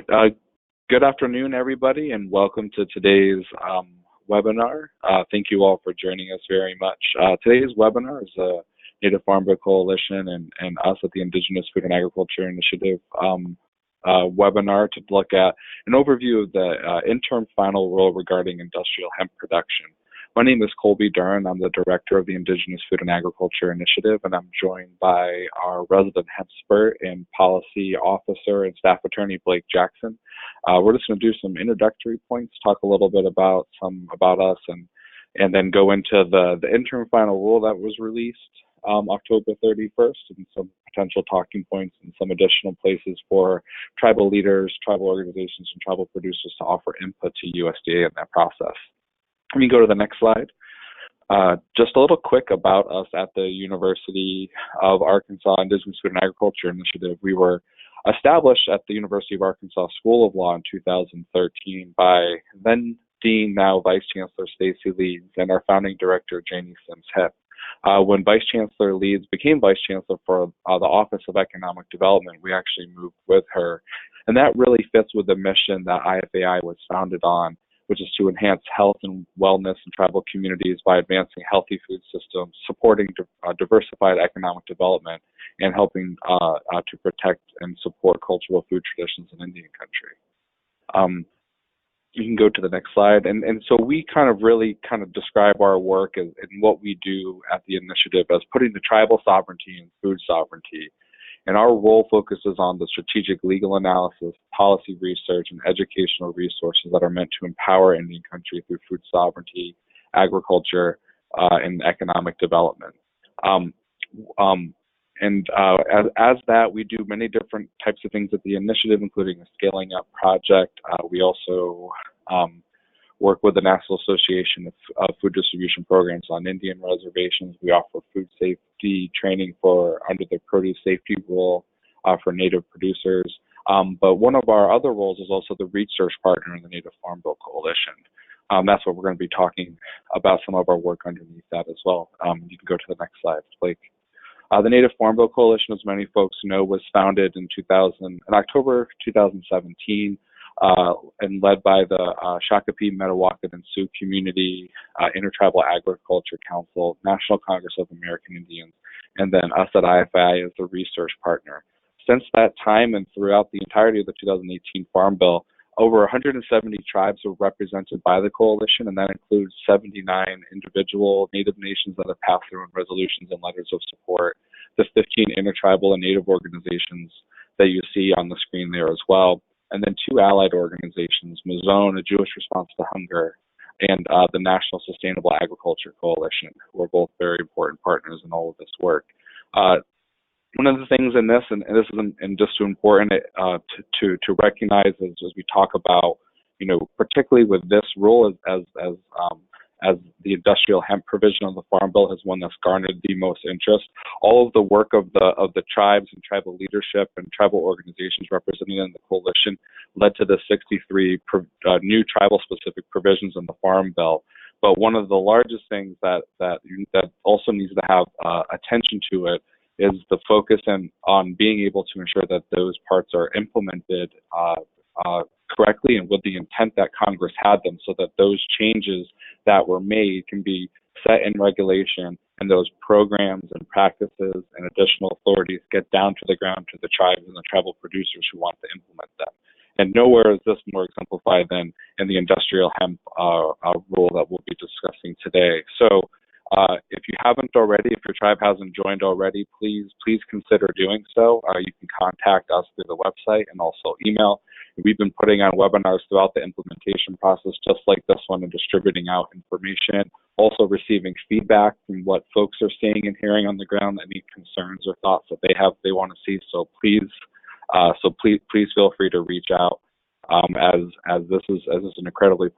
Right. Good afternoon, everybody, and welcome to today's webinar. Thank you all for joining us very much. Today's webinar is a Native Farm Bill Coalition and us at the Indigenous Food and Agriculture Initiative webinar to look at an overview of the interim final rule regarding industrial hemp production. My name is Colby Duran. I'm the director of the Indigenous Food and Agriculture Initiative, and I'm joined by our resident hemp expert and policy officer and staff attorney, Blake Jackson. We're just going to do some introductory points, talk a little bit about us, and then go into the interim final rule that was released October 31st, and some potential talking points and some additional places for tribal leaders, tribal organizations, and tribal producers to offer input to USDA in that process. Let me go to the next slide. Just a little quick about us at the University of Arkansas Indigenous Food and Agriculture Initiative. We were established at the University of Arkansas School of Law in 2013 by then Dean, now Vice Chancellor Stacy Leeds, and our founding director, Janie Sims Hip. When Vice Chancellor Leeds became Vice Chancellor for the Office of Economic Development, we actually moved with her. And that really fits with the mission that IFAI was founded on, which is to enhance health and wellness in tribal communities by advancing healthy food systems, supporting diversified economic development, and helping to protect and support cultural food traditions in Indian country. You can go to the next slide. And so we really describe our work and what we do at the initiative as putting the tribal sovereignty and food sovereignty. And our role focuses on the strategic legal analysis, policy research, and educational resources that are meant to empower Indian country through food sovereignty, agriculture, and economic development. As that, we do many different types of things at the initiative, including a scaling up project. We also work with the National Association of Food Distribution Programs on Indian reservations. We offer food safety training under the produce safety rule for Native producers. But one of our other roles is also the research partner in the Native Farm Bill Coalition. That's what we're going to be talking about, some of our work underneath that as well. You can go to the next slide, Blake. The Native Farm Bill Coalition, as many folks know, was founded in October 2017 and led by the Shakopee, Metawakan, and Sioux Community Intertribal Agriculture Council, National Congress of American Indians, and then us at IFI as the research partner. Since that time and throughout the entirety of the 2018 Farm Bill, over 170 tribes were represented by the coalition, and that includes 79 individual Native nations that have passed their own resolutions and letters of support, the 15 intertribal and Native organizations that you see on the screen there as well, and then 2 allied organizations, Mazone, a Jewish Response to Hunger, and the National Sustainable Agriculture Coalition, who are both very important partners in all of this work. One of the things in this, and this is just too important to recognize as we talk about, particularly with this rule as the industrial hemp provision of the Farm Bill is one that's garnered the most interest. All of the work of the tribes and tribal leadership and tribal organizations represented in the coalition led to the 63 new tribal-specific provisions in the Farm Bill. But one of the largest things that also needs to have attention to it is the focus on being able to ensure that those parts are implemented correctly and with the intent that Congress had them, so that those changes that were made can be set in regulation, and those programs and practices and additional authorities get down to the ground to the tribes and the tribal producers who want to implement them. And nowhere is this more exemplified than in the industrial hemp rule that we'll be discussing today. So if you haven't already, if your tribe hasn't joined already, please consider doing so. You can contact us through the website and also email. We've been putting on webinars throughout the implementation process, just like this one, and distributing out information, also receiving feedback from what folks are seeing and hearing on the ground, any concerns or thoughts that they want to see. So please feel free to reach out. As this is an incredibly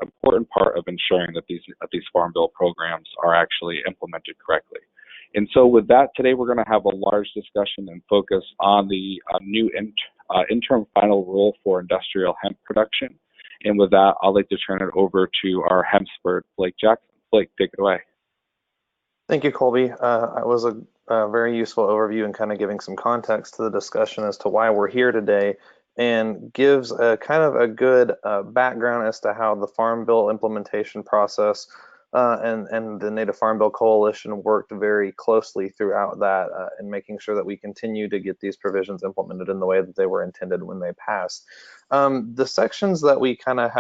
important part of ensuring that these Farm Bill programs are actually implemented correctly. And so with that, today we're going to have a large discussion and focus on the new interim final rule for industrial hemp production. And with that, I'd like to turn it over to our hemp expert, Blake Jackson. Blake, take it away. Thank you, Colby. It was a very useful overview and kind of giving some context to the discussion as to why we're here today and gives a kind of a good background as to how the Farm Bill implementation process and the Native Farm Bill Coalition worked very closely throughout that in making sure that we continue to get these provisions implemented in the way that they were intended when they passed. The sections that we kind of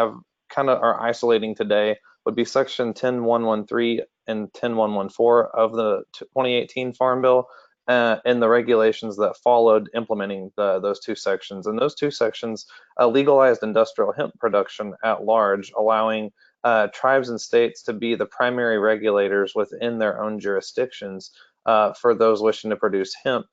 are isolating today would be section 10113 and 10114 of the 2018 Farm Bill, and the regulations that followed implementing those two sections. And those two sections legalized industrial hemp production at large, allowing tribes and states to be the primary regulators within their own jurisdictions for those wishing to produce hemp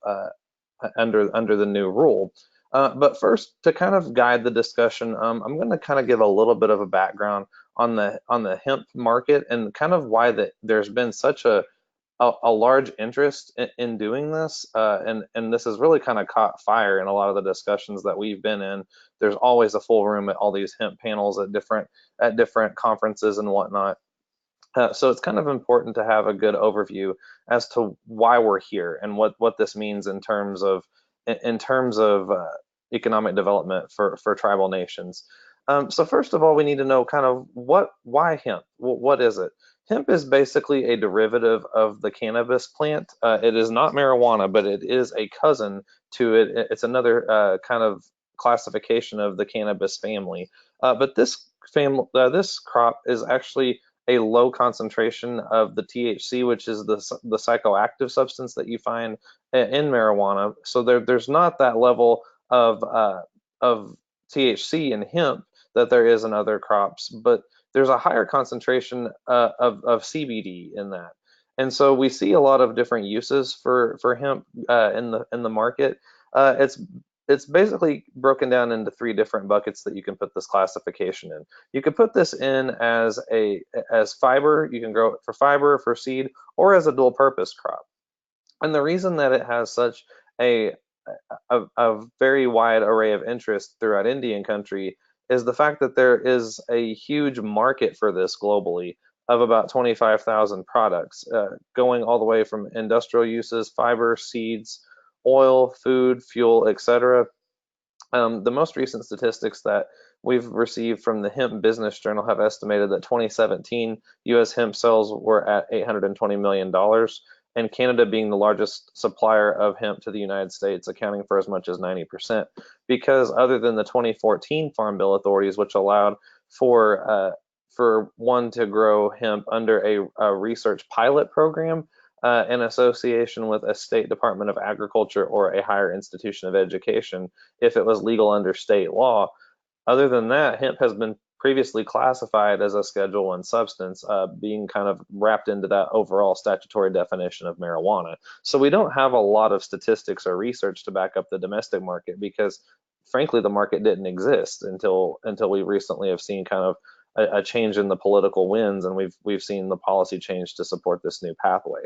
under the new rule. But first, to kind of guide the discussion, I'm going to kind of give a little bit of a background on the hemp market and kind of why there's been such a large interest in doing this, and this has really kind of caught fire in a lot of the discussions that we've been in. There's always a full room at all these hemp panels at different conferences and whatnot. So it's kind of important to have a good overview as to why we're here and what this means in terms of economic development for tribal nations. So first of all, we need to know kind of why hemp? What is it? Hemp is basically a derivative of the cannabis plant. It is not marijuana, but it is a cousin to it. It's another kind of classification of the cannabis family. But this crop is actually a low concentration of the THC, which is the psychoactive substance that you find in marijuana. So there's not that level of THC in hemp that there is in other crops, but there's a higher concentration of CBD in that. And so we see a lot of different uses for hemp in the market. It's basically broken down into three different buckets that you can put this classification in. You could put this in as fiber. You can grow it for fiber, for seed, or as a dual purpose crop. And the reason that it has such a very wide array of interest throughout Indian country is the fact that there is a huge market for this globally of about 25,000 products, going all the way from industrial uses, fiber, seeds, oil, food, fuel, etc. The most recent statistics that we've received from the Hemp Business Journal have estimated that 2017 U.S. hemp sales were at $820 million, and Canada being the largest supplier of hemp to the United States, accounting for as much as 90%. Because other than the 2014 Farm Bill authorities, which allowed for one to grow hemp under a research pilot program, in association with a state department of agriculture or a higher institution of education, if it was legal under state law. Other than that, hemp has been previously classified as a Schedule I substance, being kind of wrapped into that overall statutory definition of marijuana. So we don't have a lot of statistics or research to back up the domestic market because, frankly, the market didn't exist until we recently have seen kind of a change in the political winds, and we've seen the policy change to support this new pathway.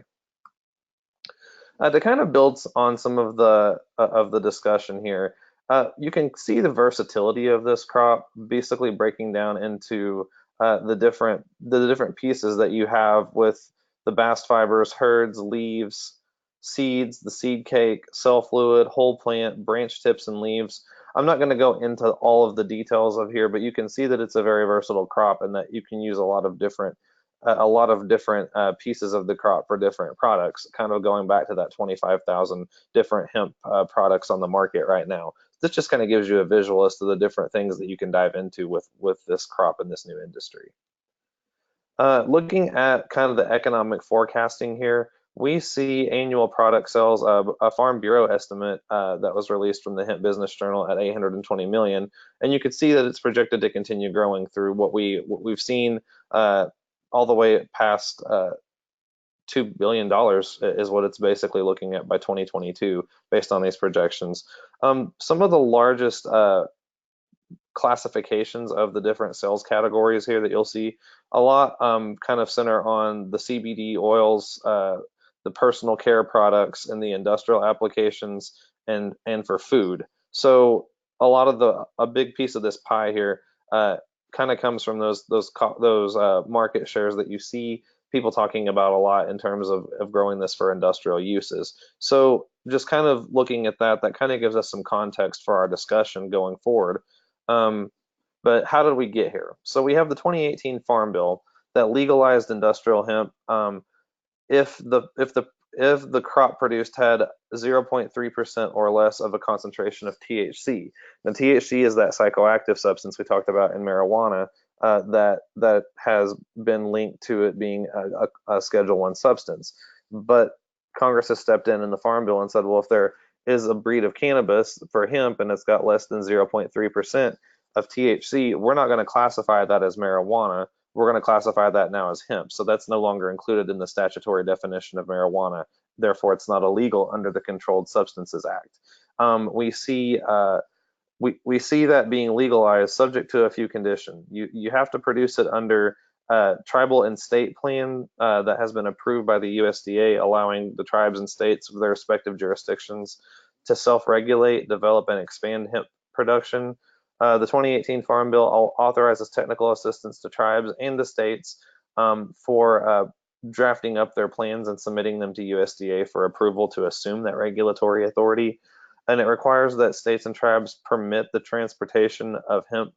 To kind of build on some of the discussion here, you can see the versatility of this crop, basically breaking down into the different pieces that you have with the bast fibers, herds, leaves, seeds, the seed cake, cell fluid, whole plant, branch tips, and leaves. I'm not going to go into all of the details of here, but you can see that it's a very versatile crop and that you can use a lot of different pieces of the crop for different products, kind of going back to that 25,000 different hemp products on the market right now. This just kind of gives you a visual as to the different things that you can dive into with this crop in this new industry. Looking at kind of the economic forecasting here, we see annual product sales of a Farm Bureau estimate that was released from the Hemp Business Journal at 820 million, and you could see that it's projected to continue growing through what we've seen all the way past $2 billion is what it's basically looking at by 2022 based on these projections. Some of the largest classifications of the different sales categories here that you'll see a lot kind of center on the CBD oils, the personal care products, and the industrial applications, and for food. So a big piece of this pie here kind of comes from those market shares that you see people talking about a lot in terms of growing this for industrial uses. So just kind of looking at that, that kind of gives us some context for our discussion going forward. But how did we get here? So we have the 2018 Farm Bill that legalized industrial hemp. If the crop produced had 0.3% or less of a concentration of THC. Now, THC is that psychoactive substance we talked about in marijuana that has been linked to it being a Schedule 1 substance. But Congress has stepped in the Farm Bill and said, well, if there is a breed of cannabis for hemp and it's got less than 0.3% of THC, we're not going to classify that as marijuana. We're going to classify that now as hemp. So that's no longer included in the statutory definition of marijuana. Therefore, it's not illegal under the Controlled Substances Act. We see that being legalized subject to a few conditions. You have to produce it under tribal and state plan that has been approved by the USDA, allowing the tribes and states of their respective jurisdictions to self-regulate, develop, and expand hemp production. The 2018 Farm Bill authorizes technical assistance to tribes and the states for drafting up their plans and submitting them to USDA for approval to assume that regulatory authority. And it requires that states and tribes permit the transportation of hemp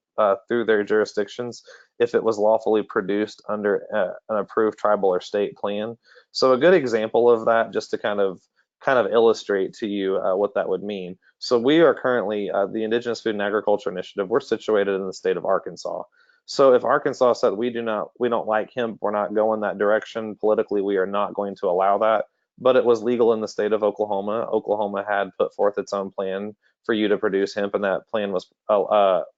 through their jurisdictions if it was lawfully produced under an approved tribal or state plan. So a good example of that, just to kind of illustrate to you what that would mean. So we are currently the Indigenous Food and Agriculture Initiative. We're situated in the state of Arkansas. So if Arkansas said we don't like hemp, we're not going that direction politically, we are not going to allow that. But it was legal in the state of Oklahoma. Oklahoma had put forth its own plan for you to produce hemp, and that plan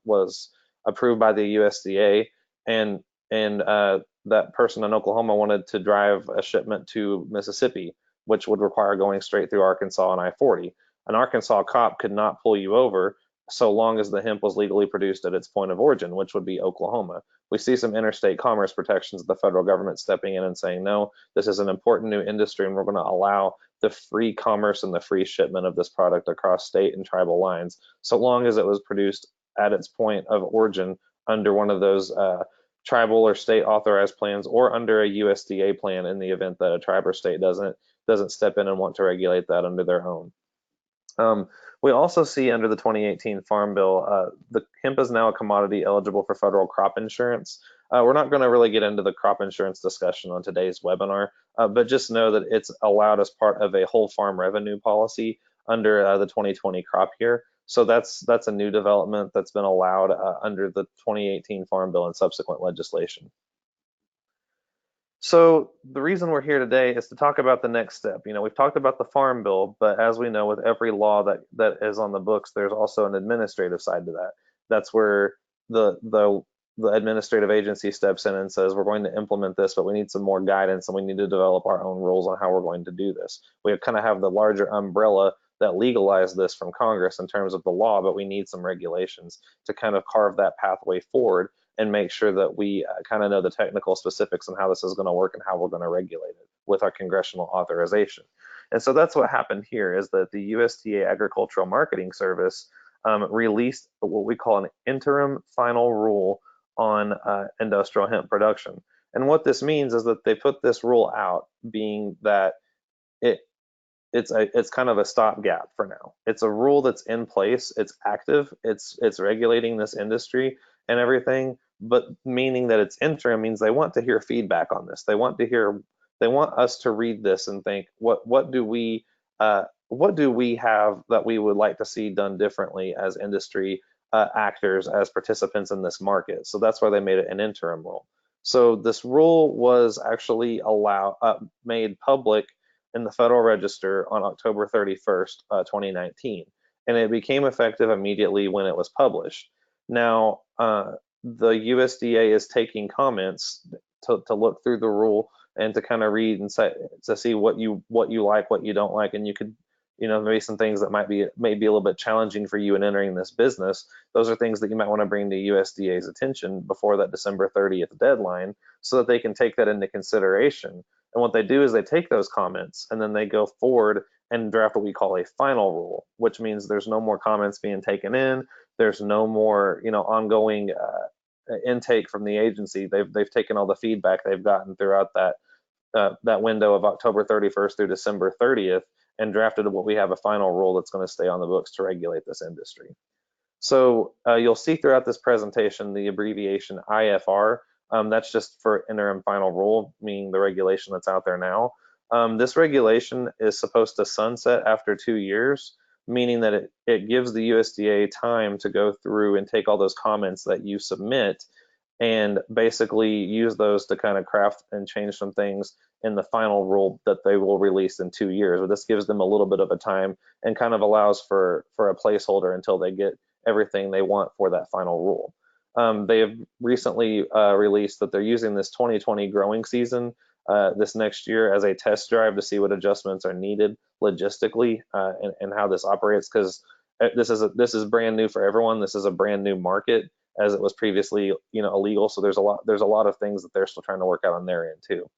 was approved by the USDA. And that person in Oklahoma wanted to drive a shipment to Mississippi, which would require going straight through Arkansas and I-40. An Arkansas cop could not pull you over so long as the hemp was legally produced at its point of origin, which would be Oklahoma. We see some interstate commerce protections of the federal government stepping in and saying, no, this is an important new industry and we're going to allow the free commerce and the free shipment of this product across state and tribal lines, so long as it was produced at its point of origin under one of those tribal or state authorized plans, or under a USDA plan in the event that a tribe or state doesn't step in and want to regulate that under their own. We also see under the 2018 Farm Bill, the hemp is now a commodity eligible for federal crop insurance. We're not going to really get into the crop insurance discussion on today's webinar, but just know that it's allowed as part of a whole farm revenue policy under the 2020 crop year. So that's a new development that's been allowed under the 2018 Farm Bill and subsequent legislation. So the reason we're here today is to talk about the next step. You know, we've talked about the Farm Bill, but as we know, with every law that is on the books, there's also an administrative side to that. That's where the administrative agency steps in and says, we're going to implement this, but we need some more guidance and we need to develop our own rules on how we're going to do this. We kind of have the larger umbrella that legalized this from Congress in terms of the law, but we need some regulations to kind of carve that pathway forward and make sure that we kind of know the technical specifics on how this is going to work and how we're going to regulate it with our congressional authorization. And so that's what happened here, is that the USDA Agricultural Marketing Service released what we call an interim final rule on industrial hemp production. And what this means is that they put this rule out, being that it's kind of a stopgap for now. It's a rule that's in place, it's active, it's regulating this industry and everything, but meaning that it's interim means they want to hear feedback on this. They want us to read this and think, what do we have that we would like to see done differently as industry actors, as participants in this market. So that's why they made it an interim rule. So this rule was actually made public in the Federal Register on October 31st, 2019, and it became effective immediately when it was published. Now, the USDA is taking comments to look through the rule and to kind of read and to see what you like, what you don't like, and you could, maybe some things that may be a little bit challenging for you in entering this business. Those are things that you might want to bring to USDA's attention before that December 30th deadline, so that they can take that into consideration. And what they do is they take those comments and then they go forward and draft what we call a final rule, which means there's no more comments being taken in. There's no more, ongoing intake from the agency. They've taken all the feedback they've gotten throughout that window of October 31st through December 30th, and drafted what we have a final rule that's going to stay on the books to regulate this industry. So you'll see throughout this presentation the abbreviation IFR. That's just for interim final rule, meaning the regulation that's out there now. This regulation is supposed to sunset after 2 years, meaning that it gives the USDA time to go through and take all those comments that you submit and basically use those to kind of craft and change some things in the final rule that they will release in 2 years. But this gives them a little bit of a time and kind of allows for a placeholder until they get everything they want for that final rule. They have recently released that they're using this 2020 growing season this next year as a test drive to see what adjustments are needed logistically and how this operates, because this is brand new for everyone. This is a brand new market, as it was previously illegal. So there's a lot of things that they're still trying to work out on their end too.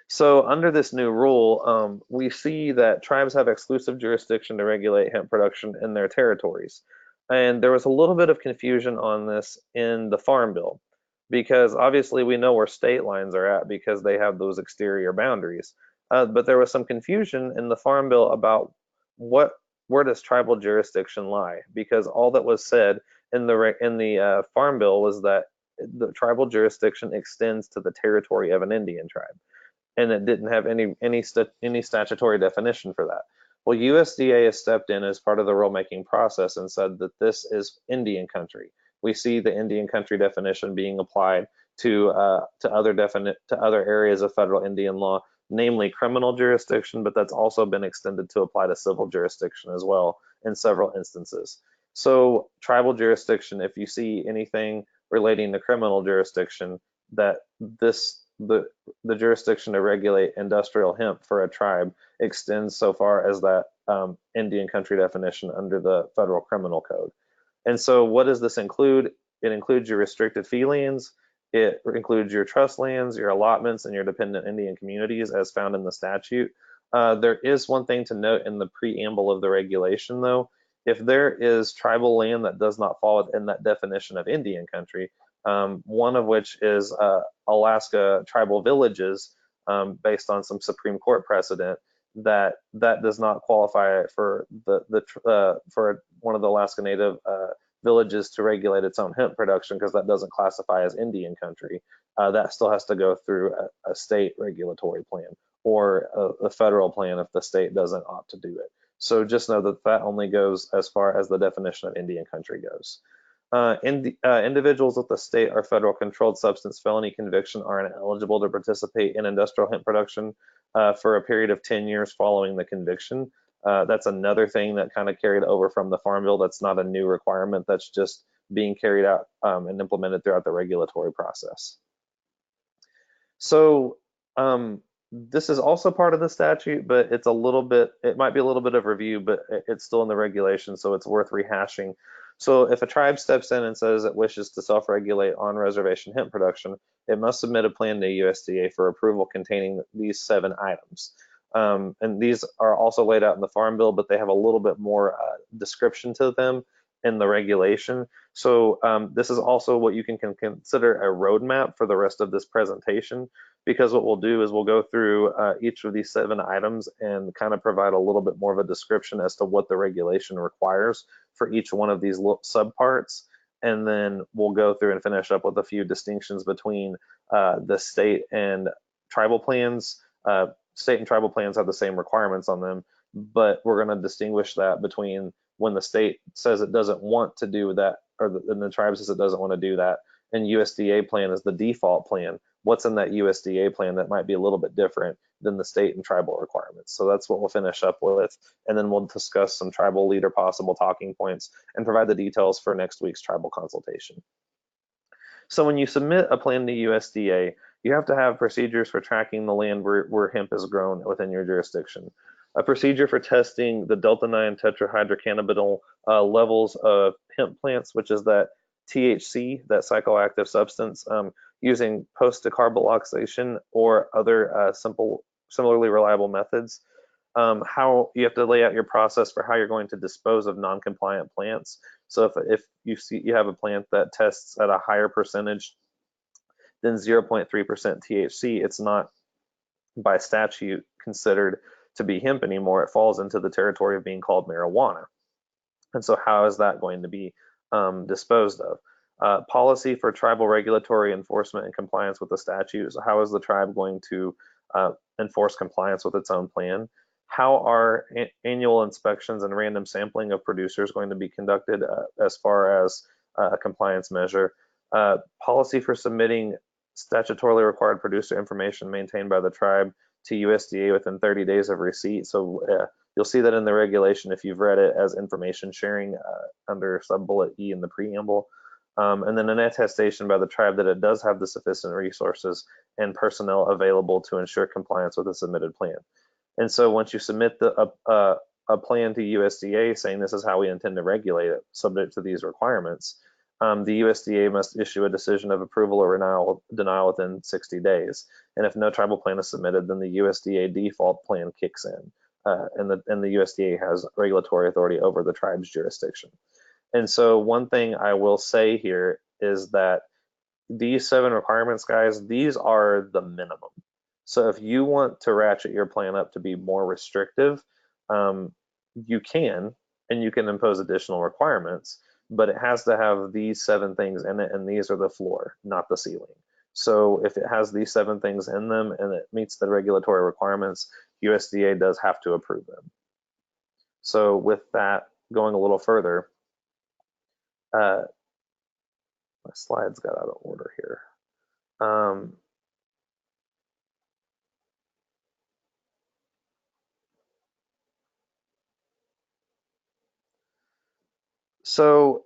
So under this new rule, we see that tribes have exclusive jurisdiction to regulate hemp production in their territories. And there was a little bit of confusion on this in the Farm Bill, because obviously we know where state lines are at because they have those exterior boundaries. But there was some confusion in the Farm Bill about where does tribal jurisdiction lie, because all that was said in the Farm Bill was that the tribal jurisdiction extends to the territory of an Indian tribe, and it didn't have any statutory definition for that. Well, USDA has stepped in as part of the rulemaking process and said that this is Indian country. We see the Indian country definition being applied to other areas of federal Indian law, namely criminal jurisdiction, but that's also been extended to apply to civil jurisdiction as well in several instances. So tribal jurisdiction, if you see anything relating to criminal jurisdiction, that the jurisdiction to regulate industrial hemp for a tribe extends so far as that Indian country definition under the federal criminal code. And so what does this include? It includes your restricted fee lands, it includes your trust lands, your allotments, and your dependent Indian communities as found in the statute. There is one thing to note in the preamble of the regulation though. If there is tribal land that does not fall within that definition of Indian country, one of which is Alaska tribal villages, based on some Supreme Court precedent, that does not qualify for for one of the Alaska Native villages to regulate its own hemp production, because that doesn't classify as Indian country. That still has to go through a state regulatory plan or a federal plan if the state doesn't opt to do it. So just know that that only goes as far as the definition of Indian country goes. Individuals with a state or federal controlled substance felony conviction are ineligible to participate in industrial hemp production for a period of 10 years following the conviction. That's another thing that kind of carried over from the Farm Bill. That's not a new requirement. That's just being carried out and implemented throughout the regulatory process. So this is also part of the statute, but it might be a little bit of review, but it's still in the regulation, so it's worth rehashing. So if a tribe steps in and says it wishes to self-regulate on reservation hemp production, it must submit a plan to USDA for approval containing these 7 items. And these are also laid out in the Farm Bill, but they have a little bit more description to them in the regulation. So this is also what you can consider a roadmap for the rest of this presentation, because what we'll do is we'll go through each of these 7 items and kind of provide a little bit more of a description as to what the regulation requires for each one of these subparts. And then we'll go through and finish up with a few distinctions between the state and tribal plans. State and tribal plans have the same requirements on them, but we're going to distinguish that between when the state says it doesn't want to do that, or the tribe says it doesn't want to do that, and USDA plan is the default plan. What's in that USDA plan that might be a little bit different than the state and tribal requirements? So that's what we'll finish up with, and then we'll discuss some tribal leader possible talking points and provide the details for next week's tribal consultation. So when you submit a plan to USDA, you have to have procedures for tracking the land where hemp is grown within your jurisdiction. A procedure for testing the delta-9 tetrahydrocannabinol levels of hemp plants, which is that THC, that psychoactive substance, using post-decarboxylation or other similarly reliable methods. How you have to lay out your process for how you're going to dispose of non-compliant plants. So if you have a plant that tests at a higher percentage than 0.3% THC, it's not by statute considered to be hemp anymore. It falls into the territory of being called marijuana. And so how is that going to be disposed of? Policy for tribal regulatory enforcement and compliance with the statute. So how is the tribe going to enforce compliance with its own plan? How are annual inspections and random sampling of producers going to be conducted as far as a compliance measure? Policy for submitting statutorily required producer information maintained by the tribe to USDA within 30 days of receipt. So you'll see that in the regulation if you've read it as information sharing under sub-bullet E in the preamble. And then an attestation by the tribe that it does have the sufficient resources and personnel available to ensure compliance with the submitted plan. And so once you submit a plan to USDA saying this is how we intend to regulate it, subject to these requirements, the USDA must issue a decision of approval or denial within 60 days. And if no tribal plan is submitted, then the USDA default plan kicks in, and the USDA has regulatory authority over the tribe's jurisdiction. And so one thing I will say here is that these 7 requirements, guys, these are the minimum. So if you want to ratchet your plan up to be more restrictive, you can, and you can impose additional requirements, but it has to have these 7 things in it, and these are the floor, not the ceiling. So if it has these 7 things in them and it meets the regulatory requirements, USDA does have to approve them. So with that, going a little further, my slides got out of order here. So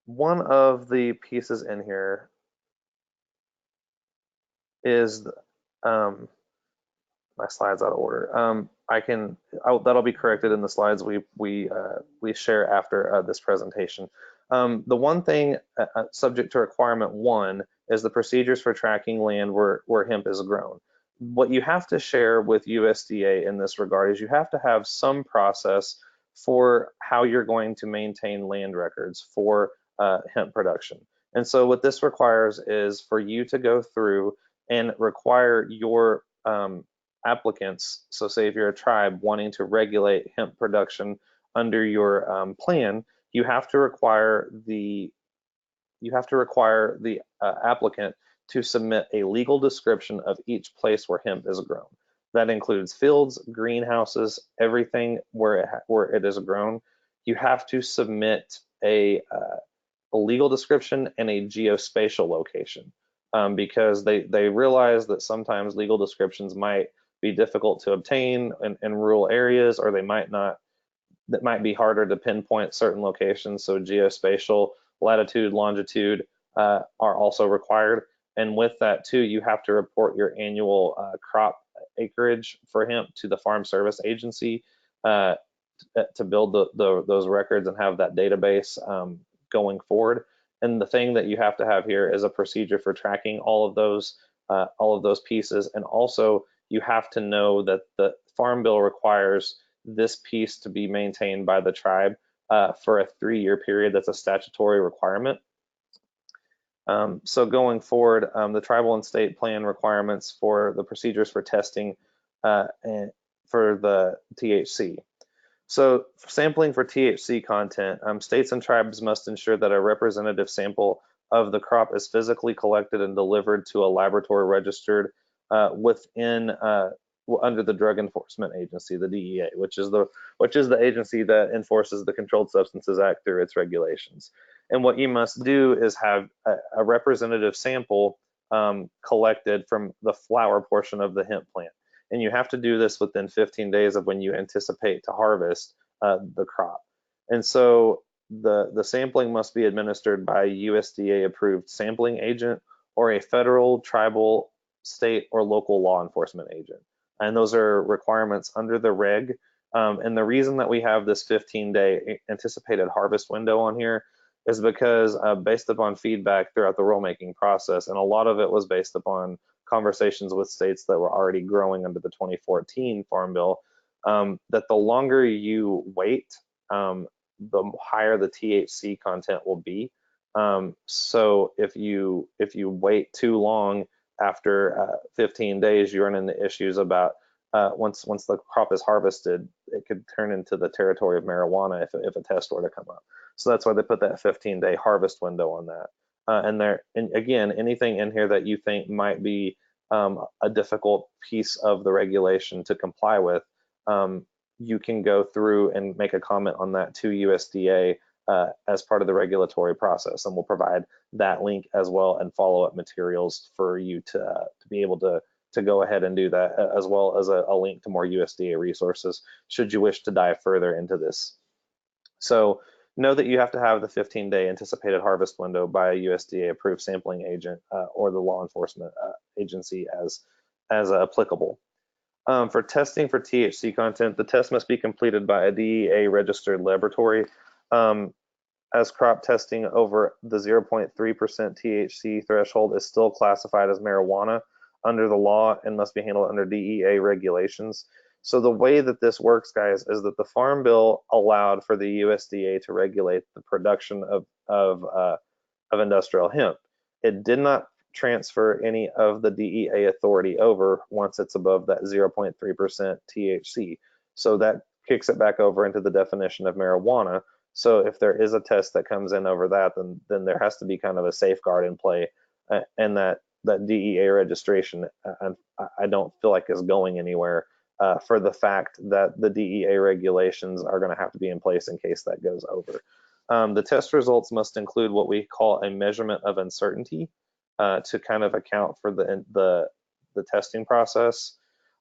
one of the pieces in here is my slides out of order. That'll be corrected in the slides we share after this presentation. The one thing subject to requirement 1 is the procedures for tracking land where hemp is grown. What you have to share with USDA in this regard is you have to have some process for how you're going to maintain land records for hemp production. And so what this requires is for you to go through and require your applicants, so say if you're a tribe wanting to regulate hemp production under your plan, you have to require the applicant to submit a legal description of each place where hemp is grown. That includes fields, greenhouses, everything where it is grown. You have to submit a legal description and a geospatial location because they realize that sometimes legal descriptions might be difficult to obtain in rural areas, or they might not. That might be harder to pinpoint certain locations. So geospatial, latitude, longitude are also required. And with that too, you have to report your annual crop acreage for hemp to the Farm Service Agency to build those records and have that database going forward. And the thing that you have to have here is a procedure for tracking all of those pieces. And also you have to know that the Farm Bill requires this piece to be maintained by the tribe for a 3-year period. That's a statutory requirement. So going forward, the tribal and state plan requirements for the procedures for testing and for the THC. So sampling for THC content, states and tribes must ensure that a representative sample of the crop is physically collected and delivered to a laboratory registered under the Drug Enforcement Agency, the DEA, which is the agency that enforces the Controlled Substances Act through its regulations. And what you must do is have a representative sample collected from the flower portion of the hemp plant. And you have to do this within 15 days of when you anticipate to harvest the crop. And so the sampling must be administered by a USDA approved sampling agent or a federal, tribal, state, or local law enforcement agent. And those are requirements under the reg. And the reason that we have this 15-day anticipated harvest window on here is because based upon feedback throughout the rulemaking process, and a lot of it was based upon conversations with states that were already growing under the 2014 Farm Bill, that the longer you wait, the higher the THC content will be. So if you wait too long, after 15 days, you run into issues about once the crop is harvested, it could turn into the territory of marijuana if a test were to come up. So that's why they put that 15-day harvest window on that. And again, anything in here that you think might be a difficult piece of the regulation to comply with, you can go through and make a comment on that to USDA as part of the regulatory process, and we'll provide that link as well and follow-up materials for you to be able to go ahead and do that, as well as a link to more USDA resources should you wish to dive further into this. So know that you have to have the 15-day anticipated harvest window by a USDA approved sampling agent or the law enforcement agency as applicable. For testing for THC content, the test must be completed by a DEA registered laboratory. As crop testing over the 0.3% THC threshold is still classified as marijuana under the law and must be handled under DEA regulations. So the way that this works, guys, is that the Farm Bill allowed for the USDA to regulate the production of industrial hemp. It did not transfer any of the DEA authority over once it's above that 0.3% THC. So that kicks it back over into the definition of marijuana. So if there is a test that comes in over that, then there has to be kind of a safeguard in play, and that DEA registration, I don't feel like is going anywhere for the fact that the DEA regulations are going to have to be in place in case that goes over. The test results must include what we call a measurement of uncertainty to kind of account for the testing process.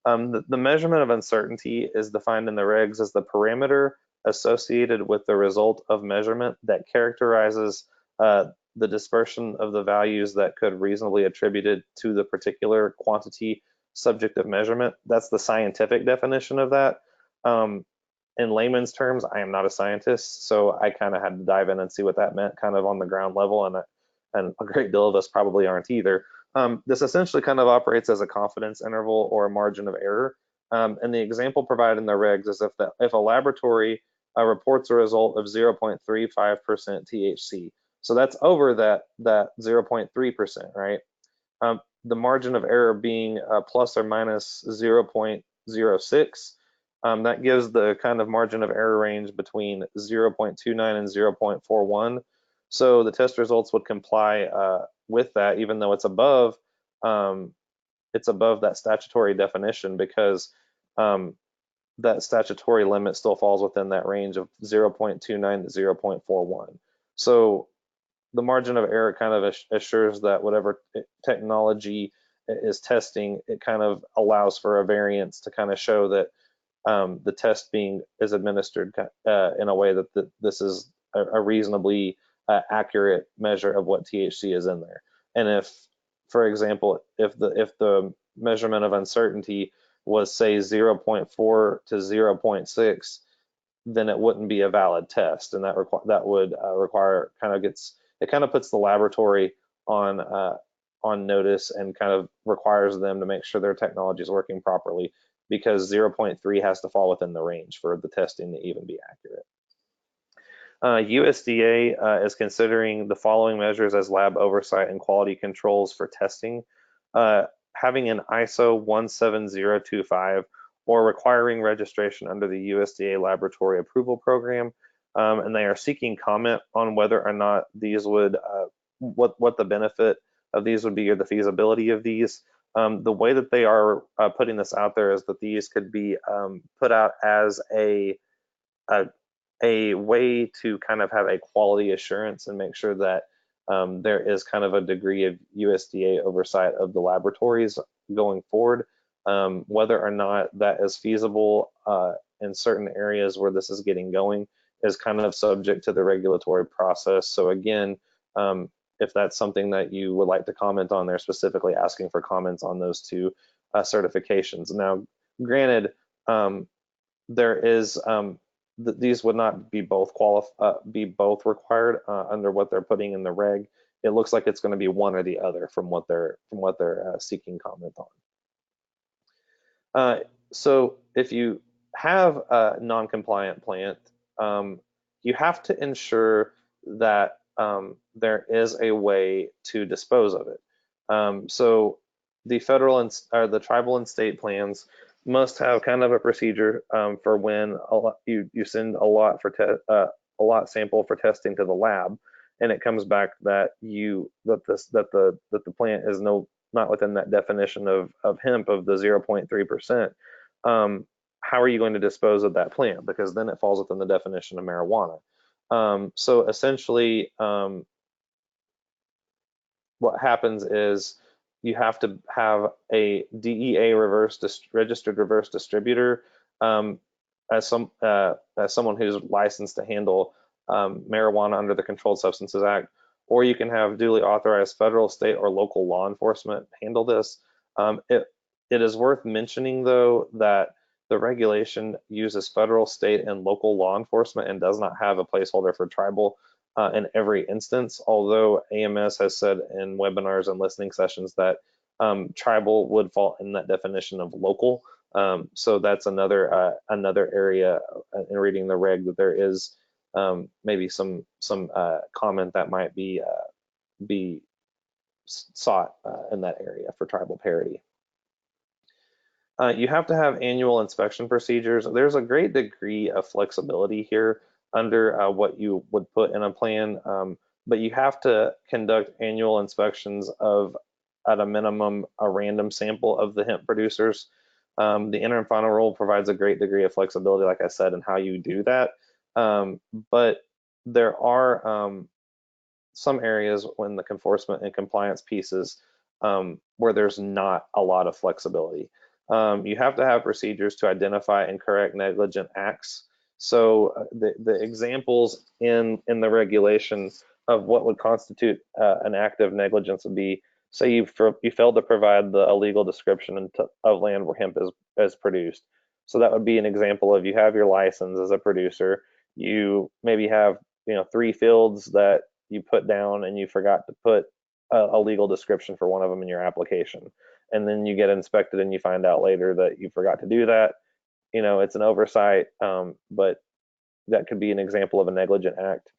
The measurement of uncertainty is defined in the regs as the parameter associated with the result of measurement that characterizes the dispersion of the values that could reasonably attributed to the particular quantity subject of measurement. That's the scientific definition of that. In layman's terms, I am not a scientist, so I kind of had to dive in and see what that meant kind of on the ground level, and a great deal of us probably aren't either. This essentially kind of operates as a confidence interval or a margin of error. And the example provided in the regs is if a laboratory reports a result of 0.35% THC, so that's over that 0.3%, right? The margin of error being plus or minus 0.06, that gives the kind of margin of error range between 0.29 and 0.41. So the test results would comply with that, even though it's above that statutory definition, because that statutory limit still falls within that range of 0.29 to 0.41. So the margin of error kind of assures that whatever technology is testing, it kind of allows for a variance to kind of show that the test is administered in a way that this is a reasonably accurate measure of what THC is in there. And if, for example, if the measurement of uncertainty was say 0.4 to 0.6, then it wouldn't be a valid test, and that would require it kind of puts the laboratory on notice and kind of requires them to make sure their technology is working properly, because 0.3 has to fall within the range for the testing to even be accurate. USDA is considering the following measures as lab oversight and quality controls for testing. Having an ISO 17025 or requiring registration under the USDA laboratory approval program, and they are seeking comment on whether or not these would, what the benefit of these would be or the feasibility of these. The way that they are putting this out there is that these could be put out as a way to kind of have a quality assurance and make sure that there is kind of a degree of USDA oversight of the laboratories going forward. Whether or not that is feasible in certain areas where this is getting going is kind of subject to the regulatory process. So again, if that's something that you would like to comment on, they're specifically asking for comments on those two certifications. Now, granted, there is these would not be both required under what they're putting in the reg. It looks like it's going to be one or the other from what they're seeking comment on. So if you have a non-compliant plant, you have to ensure that there is a way to dispose of it. So the federal or the tribal and state plans must have kind of a procedure for when you send a lot for a lot sample for testing to the lab, and it comes back that the plant is not within that definition of hemp of the 0.3%. How are you going to dispose of that plant? Because then it falls within the definition of marijuana. So essentially, what happens is you have to have a DEA registered reverse distributor as someone who's licensed to handle marijuana under the Controlled Substances Act, or you can have duly authorized federal, state, or local law enforcement handle this. It is worth mentioning, though, that the regulation uses federal, state, and local law enforcement and does not have a placeholder for tribal in every instance, although AMS has said in webinars and listening sessions that tribal would fall in that definition of local. So that's another area in reading the reg that there is maybe some comment that might be sought in that area for tribal parity. You have to have annual inspection procedures. There's a great degree of flexibility here under what you would put in a plan, but you have to conduct annual inspections of, at a minimum, a random sample of the hemp producers. The interim final rule provides a great degree of flexibility, like I said, in how you do that. But there are some areas when the enforcement and compliance pieces where there's not a lot of flexibility. You have to have procedures to identify and correct negligent acts. So the examples in the regulation of what would constitute an act of negligence would be, say you failed to provide the illegal description of land where hemp is produced. So that would be an example of, you have your license as a producer, you maybe have 3 fields that you put down and you forgot to put a legal description for one of them in your application, and then you get inspected and you find out later that you forgot to do that. It's an oversight, but that could be an example of a negligent act.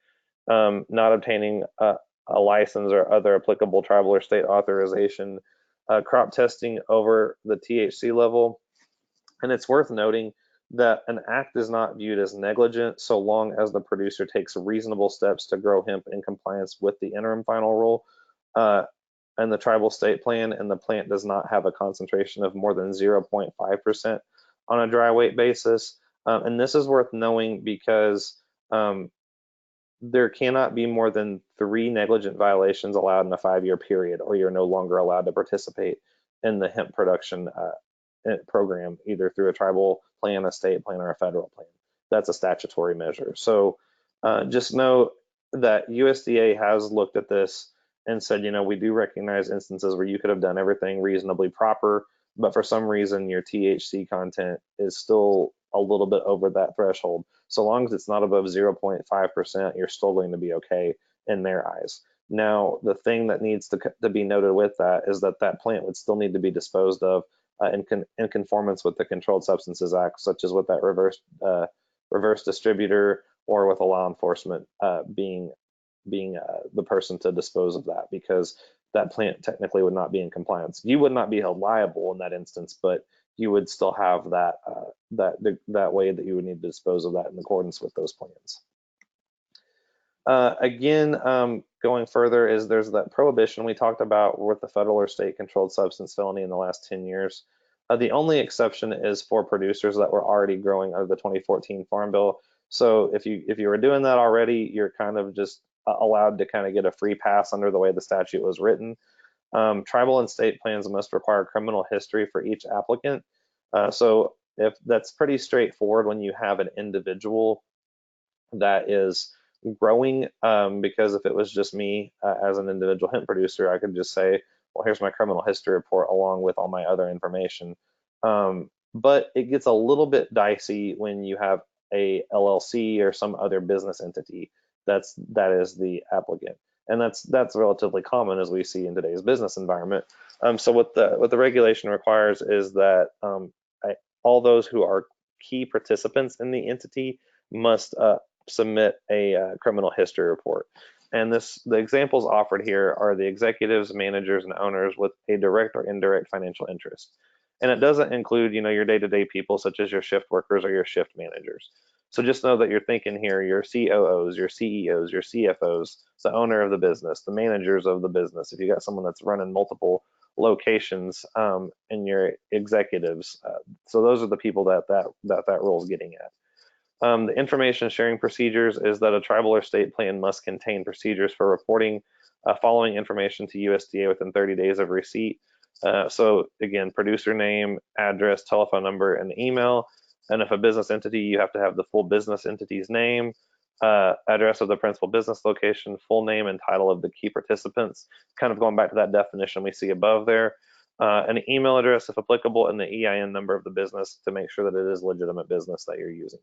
Not obtaining a license or other applicable tribal or state authorization, crop testing over the THC level. And it's worth noting that an act is not viewed as negligent so long as the producer takes reasonable steps to grow hemp in compliance with the interim final rule and the tribal state plan, and the plant does not have a concentration of more than 0.5% on a dry weight basis. And this is worth knowing because there cannot be more than 3 negligent violations allowed in a 5-year period, or you're no longer allowed to participate in the hemp production program, either through a tribal plan, a state plan, or a federal plan. That's a statutory measure. So just know that USDA has looked at this and said, we do recognize instances where you could have done everything reasonably proper, but for some reason your THC content is still a little bit over that threshold. So long as it's not above 0.5%, you're still going to be okay in their eyes. Now, the thing that needs to be noted with that is that plant would still need to be disposed of in conformance with the Controlled Substances Act, such as with that reverse distributor, or with a law enforcement being the person to dispose of that, because that plant technically would not be in compliance. You would not be held liable in that instance, but you would still have that way that you would need to dispose of that in accordance with those plans. Again, going further, there's that prohibition we talked about with the federal or state controlled substance felony in the last 10 years. The only exception is for producers that were already growing under the 2014 Farm Bill. So if you were doing that already, you're kind of just allowed to kind of get a free pass under the way the statute was written. Tribal and state plans must require criminal history for each applicant. So if that's pretty straightforward when you have an individual that is growing, because if it was just me as an individual hemp producer, I could just say, well, here's my criminal history report along with all my other information. But it gets a little bit dicey when you have a LLC or some other business entity that is the applicant, and that's relatively common as we see in today's business environment. So what the regulation requires is that all those who are key participants in the entity must submit a criminal history report. And the examples offered here are the executives, managers, and owners with a direct or indirect financial interest. And it doesn't include, your day-to-day people such as your shift workers or your shift managers. So just know that you're thinking here, your COOs, your CEOs, your CFOs, the owner of the business, the managers of the business. If you got someone that's running multiple locations, and your executives. So those are the people that role is getting at. The information sharing procedures is that a tribal or state plan must contain procedures for reporting following information to USDA within 30 days of receipt. So again, producer name, address, telephone number, and email. And if a business entity, you have to have the full business entity's name, address of the principal business location, full name and title of the key participants, kind of going back to that definition we see above there, an email address if applicable, and the EIN number of the business to make sure that it is legitimate business that you're using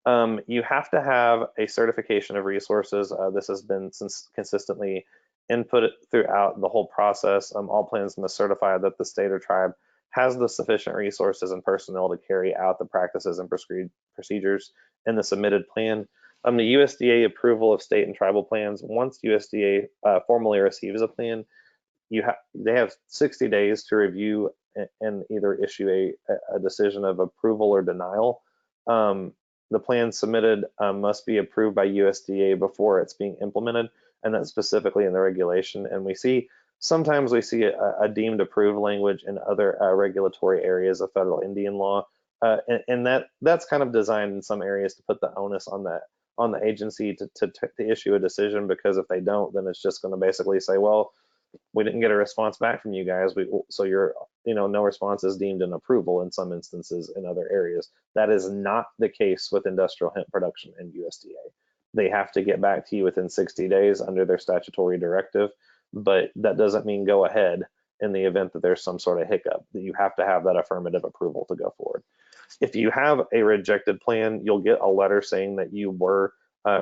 here. You have to have a certification of resources. This has been consistently input throughout the whole process. All plans must certify that the state or tribe has the sufficient resources and personnel to carry out the practices and procedures in the submitted plan. The USDA approval of state and tribal plans, once USDA formally receives a plan, they have 60 days to review and either issue a decision of approval or denial. The plan submitted must be approved by USDA before it's being implemented, and that's specifically in the regulation. And sometimes we see a deemed approved language in other regulatory areas of federal Indian law, and that's kind of designed in some areas to put the onus on the agency to issue a decision, because if they don't, then it's just going to basically say, well, we didn't get a response back from you guys, so no response is deemed an approval in some instances in other areas. That is not the case with industrial hemp production and USDA. They have to get back to you within 60 days under their statutory directive, but that doesn't mean go ahead in the event that there's some sort of hiccup, that you have to have that affirmative approval to go forward. If you have a rejected plan, you'll get a letter saying that you were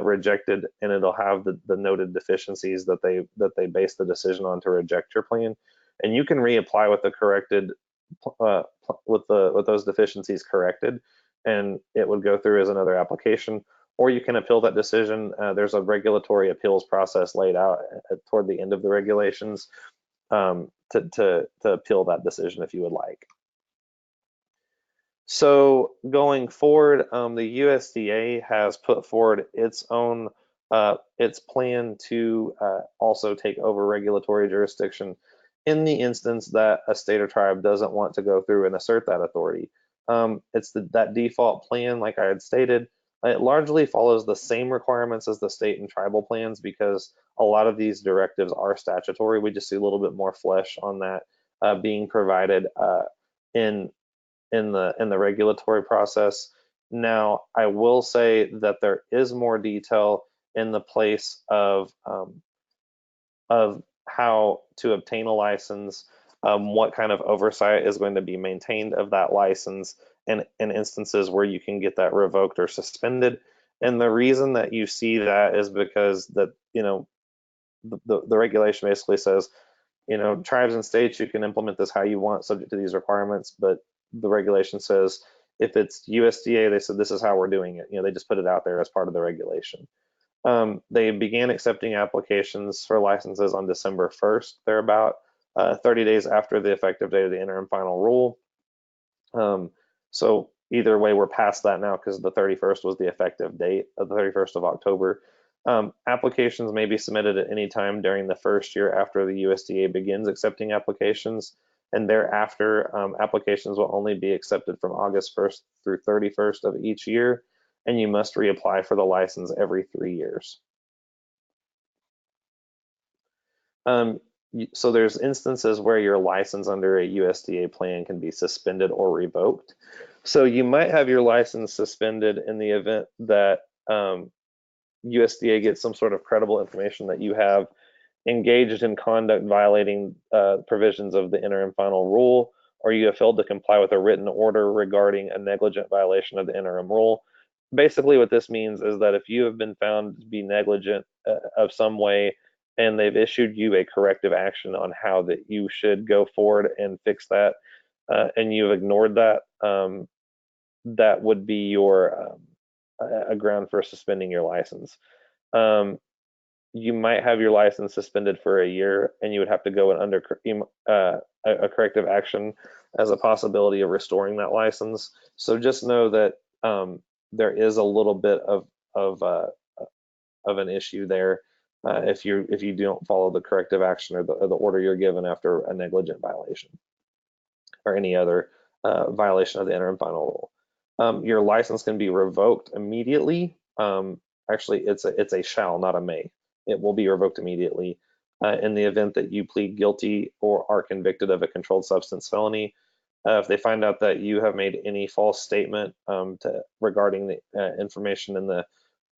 rejected, and it'll have the noted deficiencies that they based the decision on to reject your plan, and you can reapply with the corrected with those deficiencies corrected, and it would go through as another application, or you can appeal that decision. There's a regulatory appeals process laid out toward the end of the regulations to appeal that decision if you would like. So going forward, the USDA has put forward its own its plan to also take over regulatory jurisdiction in the instance that a state or tribe doesn't want to go through and assert that authority. It's that default plan, like I had stated. It largely follows the same requirements as the state and tribal plans, because a lot of these directives are statutory. We just see a little bit more flesh on that being provided in the regulatory process. Now, I will say that there is more detail in the place of how to obtain a license, what kind of oversight is going to be maintained of that license, and instances where you can get that revoked or suspended. And the reason that you see that is because the regulation basically says, tribes and states, you can implement this how you want subject to these requirements, but the regulation says if it's USDA, they said this is how we're doing it. They just put it out there as part of the regulation. They began accepting applications for licenses on December 1st, thereabout, 30 days after the effective date of the interim final rule. So either way, we're past that now, because the 31st was the effective date of the 31st of October. Applications may be submitted at any time during the first year after the USDA begins accepting applications, and thereafter, applications will only be accepted from August 1st through 31st of each year, and you must reapply for the license every 3 years. So there's instances where your license under a USDA plan can be suspended or revoked. So you might have your license suspended in the event that USDA gets some sort of credible information that you have engaged in conduct violating provisions of the interim final rule, or you have failed to comply with a written order regarding a negligent violation of the interim rule. Basically, what this means is that if you have been found to be negligent of some way, and they've issued you a corrective action on how that you should go forward and fix that, and you've ignored that, that would be your a ground for suspending your license. you might have your license suspended for a year, and you would have to go and under a corrective action as a possibility of restoring that license. So just know that there is a little bit of uh, of an issue there if you don't follow the corrective action or the order you're given after a negligent violation or any other violation of the interim final rule. Your license can be revoked immediately. Actually, it's a shall, not a may. It will be revoked immediately in the event that you plead guilty or are convicted of a controlled substance felony. If they find out that you have made any false statement regarding the information in the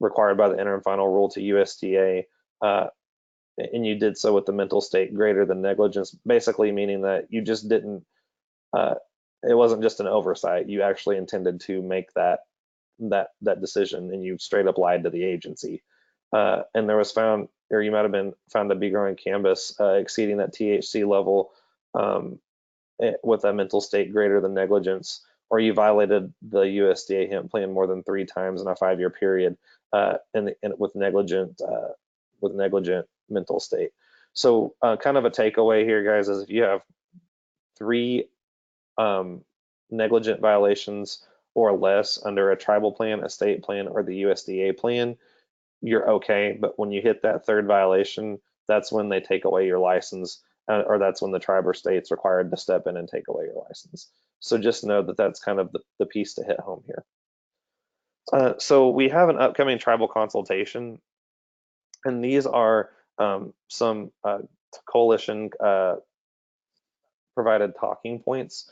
required by the interim final rule to USDA, and you did so with the mental state greater than negligence, basically meaning that you just didn't, it wasn't just an oversight, you actually intended to make that decision, and you straight up lied to the agency. And there was found, or you might have been found to be growing cannabis exceeding that THC level with a mental state greater than negligence, or you violated the USDA hemp plan more than 3 times in a 5-year period, and with negligent mental state. So kind of a takeaway here, guys, is if you have 3 negligent violations or less under a tribal plan, a state plan, or the USDA plan, you're okay. But when you hit that 3rd violation, that's when they take away your license, or that's when the tribe or state's required to step in and take away your license. So just know that that's kind of the piece to hit home here. So we have an upcoming tribal consultation, and these are some coalition provided talking points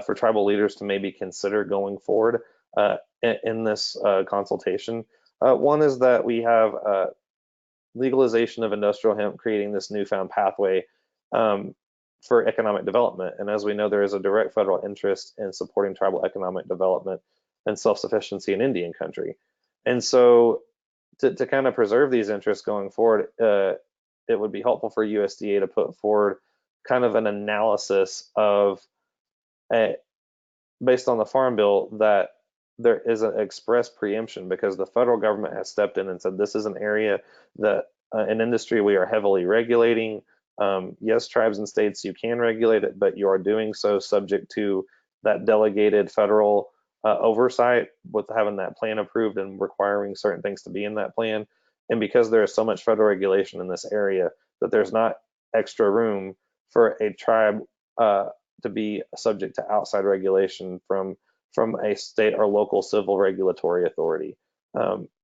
for tribal leaders to maybe consider going forward in this consultation. One is that we have legalization of industrial hemp, creating this newfound pathway for economic development. And as we know, there is a direct federal interest in supporting tribal economic development and self-sufficiency in Indian country. And so to kind of preserve these interests going forward, it would be helpful for USDA to put forward kind of an analysis of, based on the Farm Bill, that there is an express preemption because the federal government has stepped in and said this is an area that an industry we are heavily regulating. Yes, tribes and states, you can regulate it, but you are doing so subject to that delegated federal oversight with having that plan approved and requiring certain things to be in that plan. And because there is so much federal regulation in this area, that there's not extra room for a tribe to be subject to outside regulation from a state or local civil regulatory authority,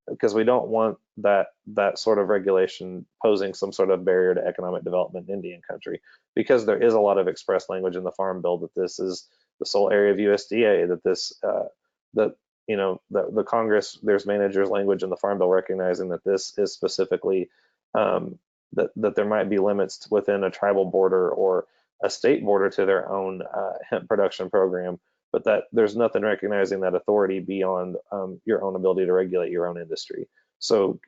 because we don't want that sort of regulation posing some sort of barrier to economic development in Indian country, because there is a lot of express language in the Farm Bill that this is the sole area of USDA, that this that you know the Congress, there's managers language in the Farm Bill recognizing that this is specifically that there might be limits within a tribal border or a state border to their own hemp production program, but that there's nothing recognizing that authority beyond your own ability to regulate your own industry. So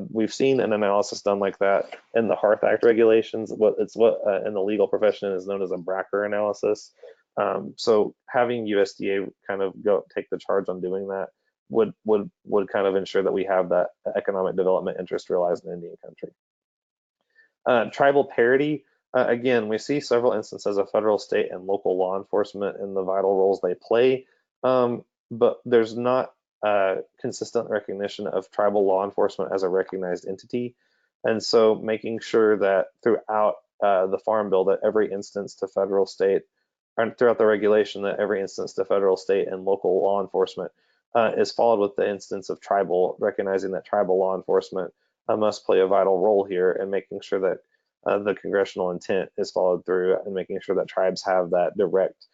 we've seen an analysis done like that in the Hearth Act regulations. What in the legal profession is known as a Bracker analysis. So having USDA kind of take the charge on doing that would kind of ensure that we have that economic development interest realized in Indian country. Tribal parity. Again, we see several instances of federal, state, and local law enforcement in the vital roles they play, but there's not consistent recognition of tribal law enforcement as a recognized entity. And so making sure that throughout the Farm Bill that every instance to federal, state, and throughout the regulation that every instance to federal, state, and local law enforcement is followed with the instance of tribal, recognizing that tribal law enforcement must play a vital role here, and making sure that the congressional intent is followed through, and making sure that tribes have that direct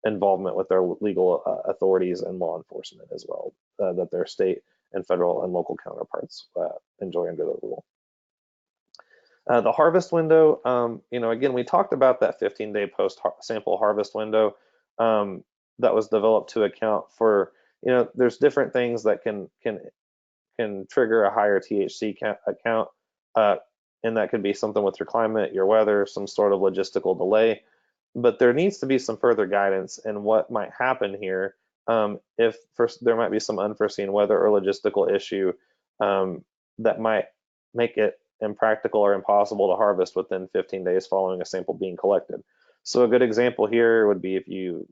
involvement with their legal authorities and law enforcement as well, that their state and federal and local counterparts enjoy under the rule. The harvest window, again, we talked about that 15-day post-sample harvest window that was developed to account for, there's different things that can trigger a higher THC account, and that could be something with your climate, your weather, some sort of logistical delay. But there needs to be some further guidance in what might happen here if first there might be some unforeseen weather or logistical issue that might make it impractical or impossible to harvest within 15 days following a sample being collected. So a good example here would be if you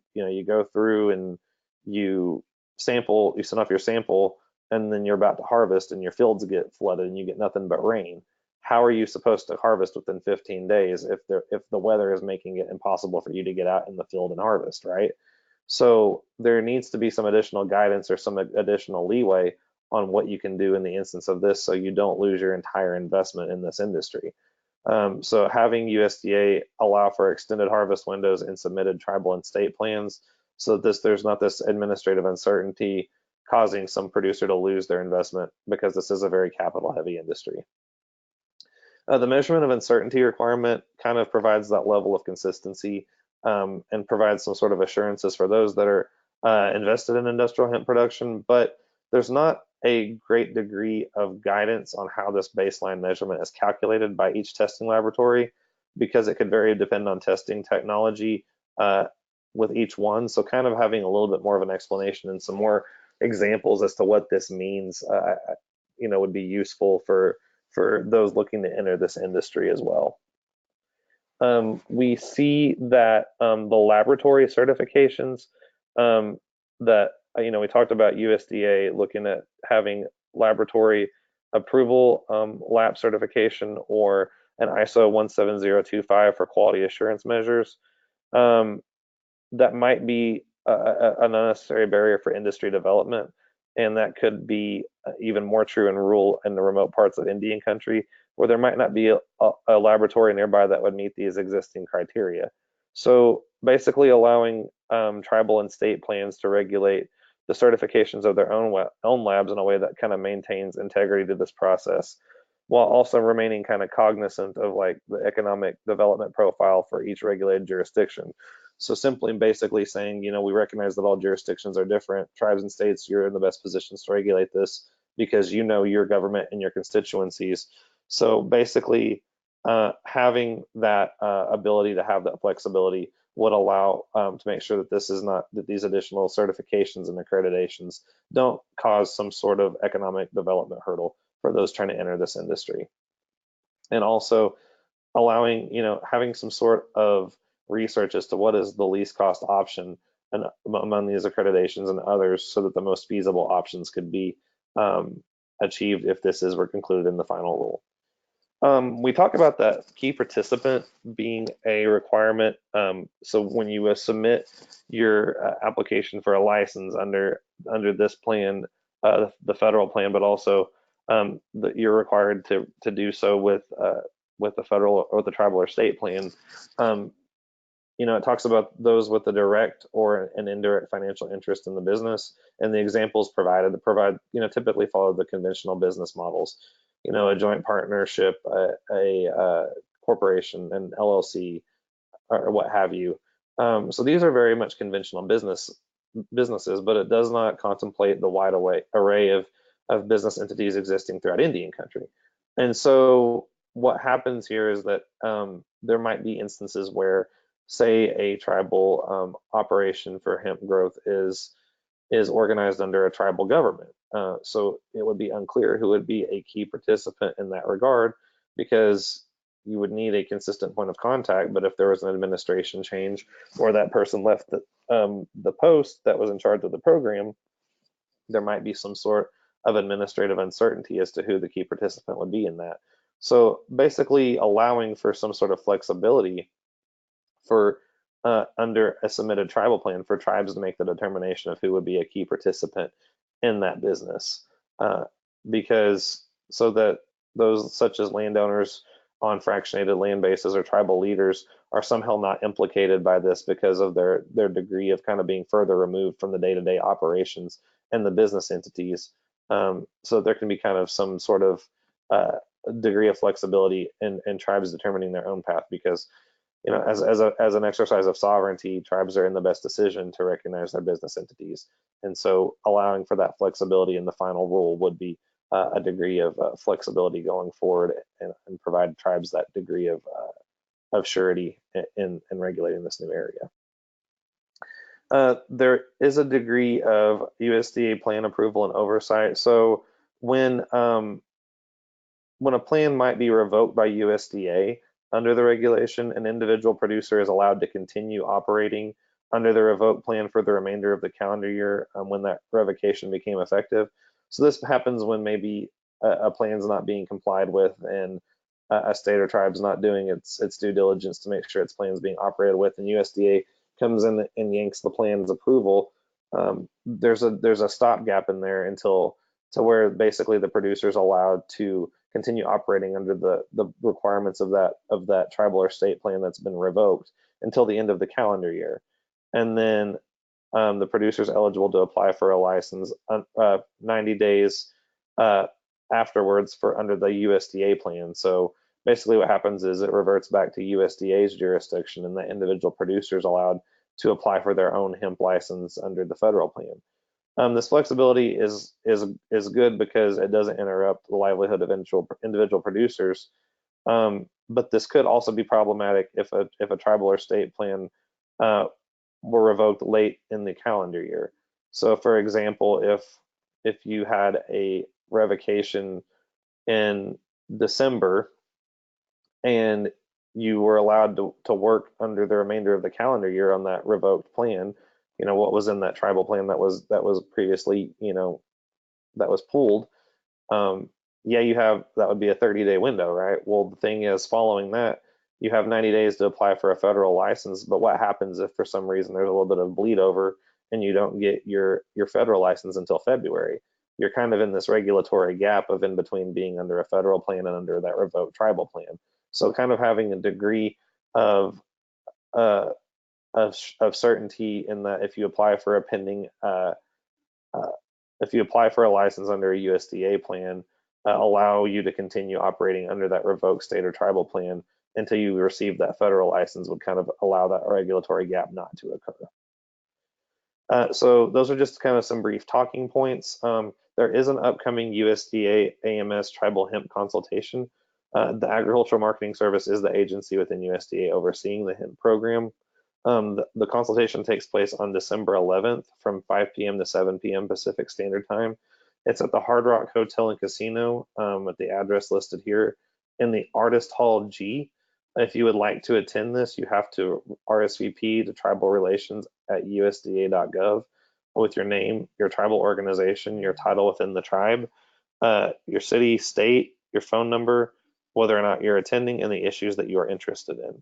go through and you send off your sample, and then you're about to harvest and your fields get flooded and you get nothing but rain. How are you supposed to harvest within 15 days if the weather is making it impossible for you to get out in the field and harvest, right? So there needs to be some additional guidance or some additional leeway on what you can do in the instance of this, so you don't lose your entire investment in this industry. So having USDA allow for extended harvest windows in submitted tribal and state plans, so that there's not this administrative uncertainty causing some producer to lose their investment, because this is a very capital heavy industry. The measurement of uncertainty requirement kind of provides that level of consistency, and provides some sort of assurances for those that are invested in industrial hemp production, but there's not a great degree of guidance on how this baseline measurement is calculated by each testing laboratory, because it could vary depending on testing technology with each one. So kind of having a little bit more of an explanation and some more examples as to what this means, would be useful for those looking to enter this industry as well. We see that the laboratory certifications that we talked about USDA looking at having laboratory approval, lab certification, or an ISO 17025 for quality assurance measures. That might be an unnecessary barrier for industry development, and that could be even more true in rural and the remote parts of Indian country, where there might not be a laboratory nearby that would meet these existing criteria. So basically allowing tribal and state plans to regulate the certifications of their own labs in a way that kind of maintains integrity to this process, while also remaining kind of cognizant of like the economic development profile for each regulated jurisdiction. So simply basically saying, we recognize that all jurisdictions are different. Tribes and states, you're in the best positions to regulate this because you know your government and your constituencies. So basically having that ability to have that flexibility would allow to make sure that that these additional certifications and accreditations don't cause some sort of economic development hurdle for those trying to enter this industry. And also allowing, having some sort of research as to what is the least cost option and among these accreditations and others, so that the most feasible options could be achieved if this were concluded in the final rule. We talk about that key participant being a requirement. So when you submit your application for a license under this plan, the federal plan, but also that you're required to do so with the federal or the tribal or state plan. It talks about those with a direct or an indirect financial interest in the business, and the examples provided typically follow the conventional business models. A joint partnership, a corporation, an LLC, or what have you. So these are very much conventional businesses, but it does not contemplate the wide array of business entities existing throughout Indian country. And so what happens here is that there might be instances where, say, a tribal operation for hemp growth is organized under a tribal government. So it would be unclear who would be a key participant in that regard, because you would need a consistent point of contact. But if there was an administration change, or that person left the post that was in charge of the program, there might be some sort of administrative uncertainty as to who the key participant would be in that. So basically allowing for some sort of flexibility for under a submitted tribal plan for tribes to make the determination of who would be a key participant in that business, because so that those such as landowners on fractionated land bases or tribal leaders are somehow not implicated by this because of their degree of kind of being further removed from the day-to-day operations and the business entities. So there can be kind of some sort of degree of flexibility in tribes determining their own path, because as an exercise of sovereignty, tribes are in the best decision to recognize their business entities. And so allowing for that flexibility in the final rule would be a degree of flexibility going forward, and provide tribes that degree of surety in regulating this new area. There is a degree of USDA plan approval and oversight. So when when a plan might be revoked by USDA under the regulation, an individual producer is allowed to continue operating under the revoked plan for the remainder of the calendar year when that revocation became effective. So this happens when maybe a plan's not being complied with and a state or tribe's not doing its due diligence to make sure its plan is being operated with, and USDA comes in and yanks the plan's approval. There's a stopgap in there until to where basically the producer is allowed to continue operating under the requirements of that tribal or state plan that's been revoked until the end of the calendar year, and then the producer is eligible to apply for a license 90 days afterwards for under the USDA plan. So basically what happens is it reverts back to USDA's jurisdiction, and the individual producer is allowed to apply for their own hemp license under the federal plan. This flexibility is good because it doesn't interrupt the livelihood of individual producers, but this could also be problematic if a tribal or state plan were revoked late in the calendar year. So, for example, if you had a revocation in December and you were allowed to work under the remainder of the calendar year on that revoked plan, what was in that tribal plan that was previously, that was pulled, that would be a 30-day window, right? Well, the thing is, following that, you have 90 days to apply for a federal license, but what happens if for some reason there's a little bit of bleed over and you don't get your federal license until February? You're kind of in this regulatory gap of in between being under a federal plan and under that revoked tribal plan. So kind of having a degree of certainty in that if you apply for a license under a USDA plan, allow you to continue operating under that revoked state or tribal plan until you receive that federal license would kind of allow that regulatory gap not to occur. So those are just kind of some brief talking points. There is an upcoming USDA AMS tribal hemp consultation. The Agricultural Marketing Service is the agency within USDA overseeing the hemp program. The consultation takes place on December 11th from 5 p.m. to 7 p.m. Pacific Standard Time. It's at the Hard Rock Hotel and Casino with the address listed here in the Artist Hall G. If you would like to attend this, you have to RSVP to Tribal Relations at USDA.gov with your name, your tribal organization, your title within the tribe, your city, state, your phone number, whether or not you're attending, and the issues that you are interested in.